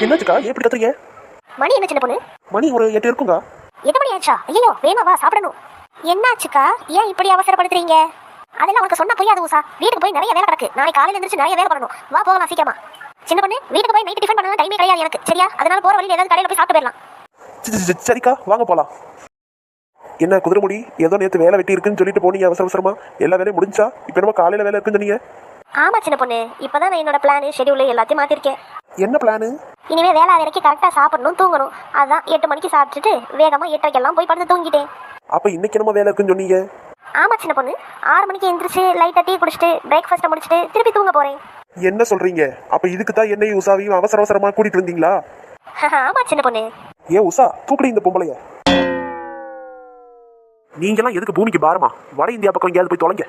என்னாச்சுக்கா ஏன் இப்படி கத்துறீங்க? மணி என்ன சின்ன பொண்ணு? மணி ஒரு 8 இருக்குங்க. 8 மணி ஆச்சா? ஐயோ வேமா வா சாப்பிடணும். என்னாச்சுக்கா ஏன் இப்படி அவசரப்படுத்துறீங்க? அதெல்லாம் உனக்கு சொன்னா புரியாது உஷா. வீட்டுக்கு போய் நிறைய வேலை கிடக்கு. நாளைக்கு காலையில எந்திரிச்சு நிறைய வேலை பண்ணணும். வா போகலாம் சீக்கிரமா. சின்ன பொண்ணு வீட்டுக்கு போய் நைட் டிஃபன் பண்ணலாம் டைமே கிடையாது எனக்கு. சரியா? அதனால போற வழியில ஏதாவது கடையில போய் சாப்பிட்டு போயிடலாம். சரிக்கா வாங்க போலாம். என்ன குதிரைமுடி ஏதோ நேற்று வேலை வெட்டி இருக்குன்னு சொல்லிட்டு போனீங்க அவசர அவசரமா. எல்லா வேலையும் முடிஞ்சா? இப்போ நம்ம காலையில வேலை இருக்குன்னு சொன்னீங்க. ஆமா சின்ன பொண்ணு, இப்பதான் நான் என்னோட பிளான் ஷெட்யூல் எல்லாத்தையும் மாத்திருக்கேன். என்ன பிளானு? இனிமே வேலை வரைக்கும் கரெக்டா சாப்பிடணும் தூங்கணும். அதான் 8 மணிக்கு சாப்பிட்டுட்டு வேகமா 8:30 போய் படுத்து தூங்கிட்டேன். அப்ப இன்னைக்கு நம்ம வேலை இருக்குன்னு சொன்னீங்க. ஆமா சின்ன பொண்ணு, 6 மணிக்கு எந்திரிச்சு லைட்டா டீ குடிச்சிட்டு பிரேக்ஃபாஸ்ட் முடிச்சிட்டு திருப்பி தூங்க போறேன். என்ன சொல்றீங்க? அப்ப இதுக்கு தான் என்னையும் உஷாவையும் அவசர அவசரமா கூட்டிட்டு வந்தீங்களா? ஆமா சின்ன பொண்ணு. ஏன் உஷா தூக்கடி இந்த பொம்பளைய. நீங்கெல்லாம் எதுக்கு பூமிக்கு பாரமா? வட இந்தியா பக்கம் எங்கேயாவது போய் தொலைங்க.